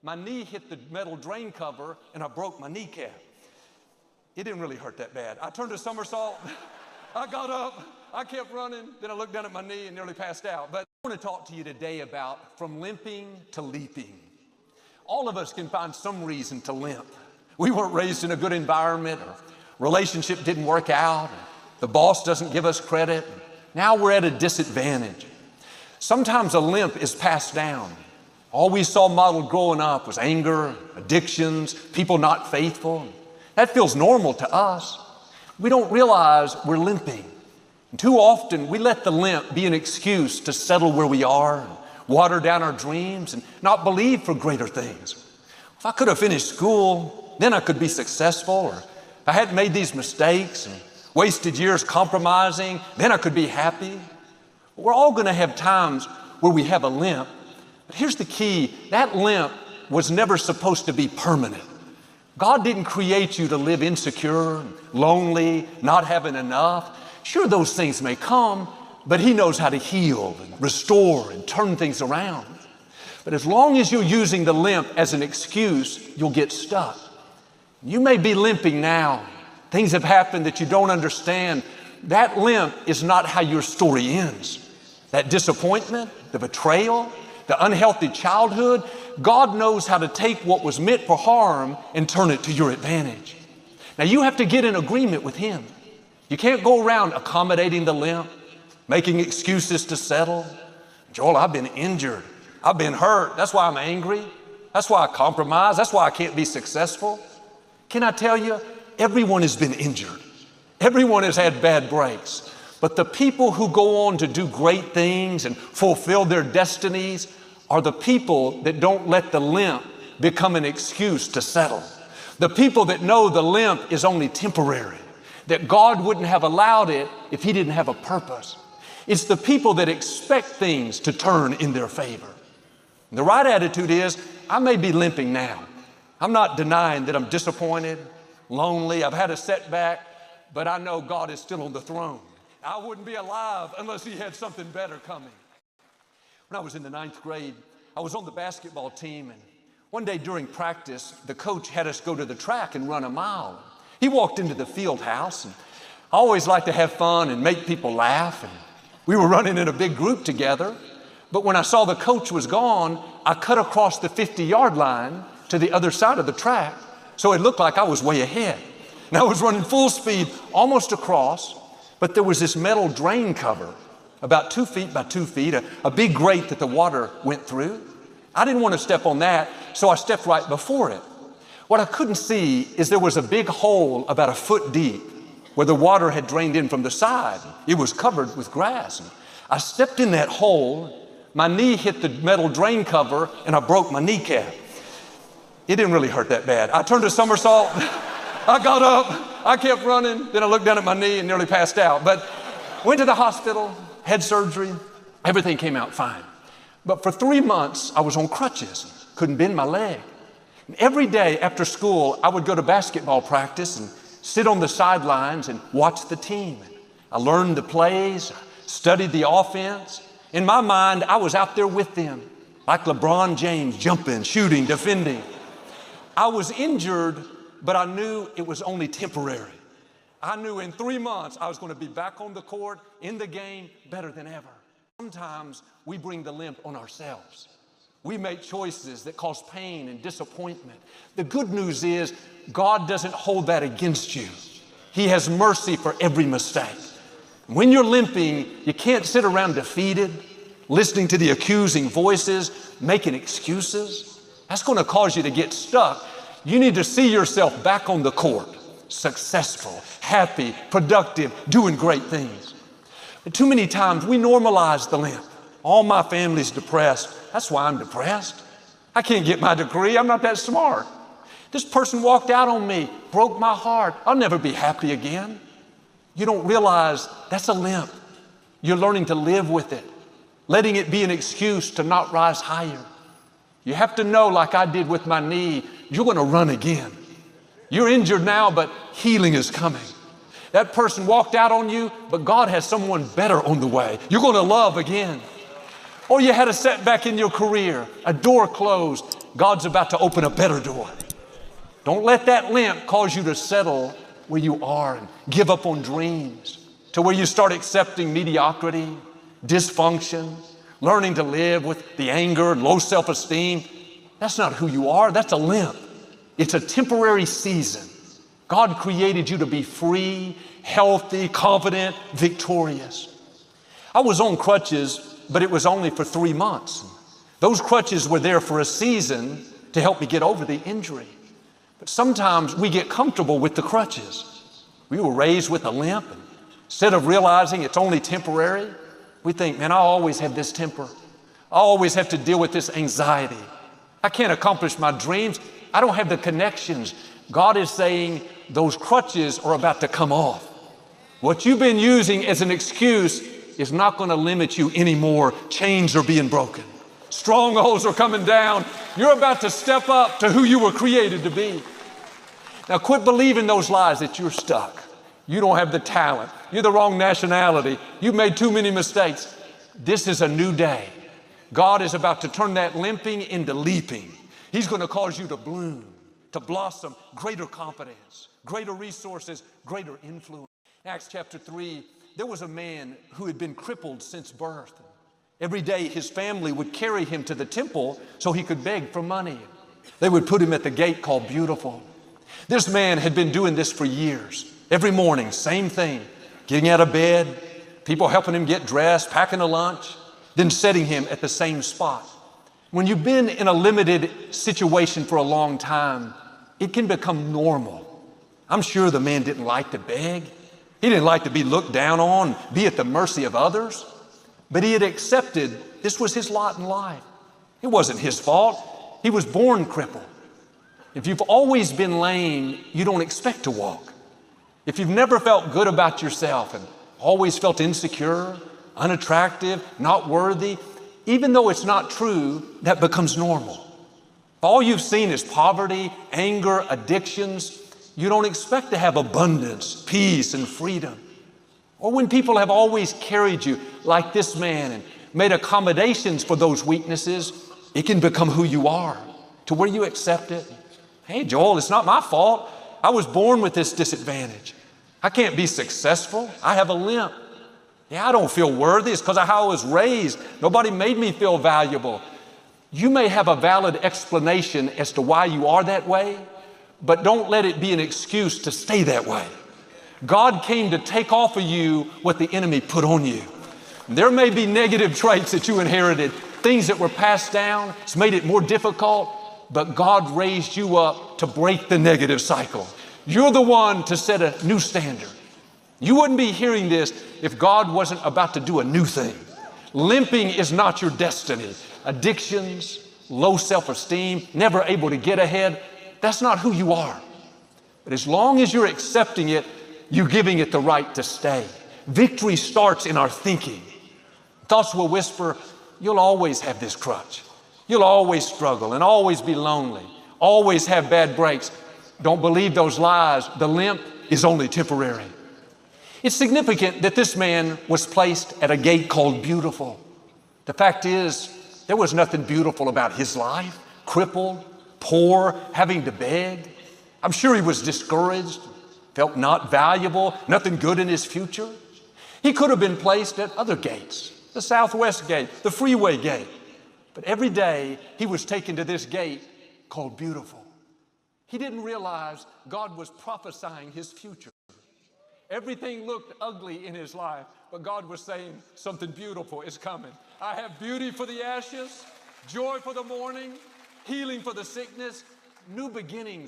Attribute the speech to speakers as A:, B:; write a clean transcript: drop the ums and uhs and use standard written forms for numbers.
A: my knee hit the metal drain cover and I broke my kneecap. It didn't really hurt that bad. I turned a somersault, I got up, I kept running, then I looked down at my knee and nearly passed out. But I want to talk to you today about from limping to leaping. All of us can find some reason to limp. We weren't raised in a good environment, or relationship didn't work out, or the boss doesn't give us credit. Now we're at a disadvantage. Sometimes a limp is passed down. All we saw modeled growing up was anger, addictions, people not faithful. That feels normal to us. We don't realize we're limping. And too often we let the limp be an excuse to settle where we are, and water down our dreams, and not believe for greater things. If I could have finished school, then I could be successful. Or if I hadn't made these mistakes and wasted years compromising, then I could be happy. We're all going to have times where we have a limp. But here's the key. That limp was never supposed to be permanent. God didn't create you to live insecure, lonely, not having enough. Sure, those things may come, but He knows how to heal and restore and turn things around. But as long as you're using the limp as an excuse, you'll get stuck. You may be limping now. Things have happened that you don't understand. That limp is not how your story ends. That disappointment, the betrayal, the unhealthy childhood, God knows how to take what was meant for harm and turn it to your advantage. Now you have to get in agreement with Him. You can't go around accommodating the limp, making excuses to settle. Joel, I've been injured. I've been hurt. That's why I'm angry. That's why I compromise. That's why I can't be successful. Can I tell you, everyone has been injured. Everyone has had bad breaks. But the people who go on to do great things and fulfill their destinies are the people that don't let the limp become an excuse to settle. The people that know the limp is only temporary, that God wouldn't have allowed it if He didn't have a purpose. It's the people that expect things to turn in their favor. The right attitude is, I may be limping now. I'm not denying that I'm disappointed, lonely, I've had a setback, but I know God is still on the throne. I wouldn't be alive unless He had something better coming. When I was in the 9th grade, I was on the basketball team, and one day during practice, the coach had us go to the track and run a mile. He walked into the field house, and I always like to have fun and make people laugh, and we were running in a big group together. But when I saw the coach was gone, I cut across the 50-yard line to the other side of the track, so it looked like I was way ahead. And I was running full speed, almost across, but there was this metal drain cover, about 2 feet by 2 feet, a big grate that the water went through. I didn't want to step on that, so I stepped right before it. What I couldn't see is there was a big hole about 1 foot deep where the water had drained in from the side. It was covered with grass. And I stepped in that hole, my knee hit the metal drain cover, and I broke my kneecap. It didn't really hurt that bad. I turned a somersault, I got up, I kept running, then I looked down at my knee and nearly passed out. But went to the hospital, had surgery, everything came out fine. But for 3 months, I was on crutches, couldn't bend my leg. And every day after school, I would go to basketball practice and sit on the sidelines and watch the team. I learned the plays, studied the offense. In my mind, I was out there with them, like LeBron James, jumping, shooting, defending. I was injured, but I knew it was only temporary. I knew in 3 months I was going to be back on the court, in the game, better than ever. Sometimes we bring the limp on ourselves. We make choices that cause pain and disappointment. The good news is God doesn't hold that against you. He has mercy for every mistake. When you're limping, you can't sit around defeated, listening to the accusing voices, making excuses. That's going to cause you to get stuck. You need to see yourself back on the court, successful, happy, productive, doing great things. But too many times we normalize the limp. All my family's depressed. That's why I'm depressed. I can't get my degree. I'm not that smart. This person walked out on me, broke my heart. I'll never be happy again. You don't realize that's a limp. You're learning to live with it, letting it be an excuse to not rise higher. You have to know, like I did with my knee, you're going to run again. You're injured now, but healing is coming. That person walked out on you, but God has someone better on the way. You're going to love again. Or you had a setback in your career, a door closed. God's about to open a better door. Don't let that limp cause you to settle where you are and give up on dreams, to where you start accepting mediocrity, dysfunction, learning to live with the anger and low self-esteem. That's not who you are. That's a limp. It's a temporary season. God created you to be free, healthy, confident, victorious. I was on crutches, but it was only for 3 months. Those crutches were there for a season to help me get over the injury. But sometimes we get comfortable with the crutches. We were raised with a limp. Instead of realizing it's only temporary, we think, man, I always have this temper. I always have to deal with this anxiety. I can't accomplish my dreams. I don't have the connections. God is saying those crutches are about to come off. What you've been using as an excuse is not going to limit you anymore. Chains are being broken. Strongholds are coming down. You're about to step up to who you were created to be. Now quit believing those lies that you're stuck. You don't have the talent. You're the wrong nationality. You've made too many mistakes. This is a new day. God is about to turn that limping into leaping. He's going to cause you to bloom, to blossom, greater confidence, greater resources, greater influence. In Acts chapter 3, there was a man who had been crippled since birth. Every day his family would carry him to the temple so he could beg for money. They would put him at the gate called Beautiful. This man had been doing this for years. Every morning, same thing, getting out of bed, people helping him get dressed, packing a lunch, then setting him at the same spot. When you've been in a limited situation for a long time, it can become normal. I'm sure the man didn't like to beg. He didn't like to be looked down on, be at the mercy of others. But he had accepted this was his lot in life. It wasn't his fault. He was born crippled. If you've always been lame, you don't expect to walk. If you've never felt good about yourself and always felt insecure, unattractive, not worthy, even though it's not true, that becomes normal. If all you've seen is poverty, anger, addictions, you don't expect to have abundance, peace, and freedom. Or when people have always carried you like this man and made accommodations for those weaknesses, it can become who you are, to where you accept it. Hey, Joel, it's not my fault. I was born with this disadvantage. I can't be successful. I have a limp. Yeah, I don't feel worthy. It's because of how I was raised. Nobody made me feel valuable. You may have a valid explanation as to why you are that way, but don't let it be an excuse to stay that way. God came to take off of you what the enemy put on you. There may be negative traits that you inherited, things that were passed down. It's made it more difficult, but God raised you up to break the negative cycle. You're the one to set a new standard. You wouldn't be hearing this if God wasn't about to do a new thing. Limping is not your destiny. Addictions, low self-esteem, never able to get ahead, that's not who you are. But as long as you're accepting it, you're giving it the right to stay. Victory starts in our thinking. Thoughts will whisper, you'll always have this crutch. You'll always struggle and always be lonely, always have bad breaks. Don't believe those lies. The limp is only temporary. It's significant that this man was placed at a gate called Beautiful. The fact is, there was nothing beautiful about his life. Crippled, poor, having to beg. I'm sure he was discouraged, felt not valuable, nothing good in his future. He could have been placed at other gates, the Southwest gate, the freeway gate. But every day he was taken to this gate called Beautiful. He didn't realize God was prophesying his future. Everything looked ugly in his life, but God was saying something beautiful is coming. I have beauty for the ashes, joy for the mourning, healing for the sickness, new beginnings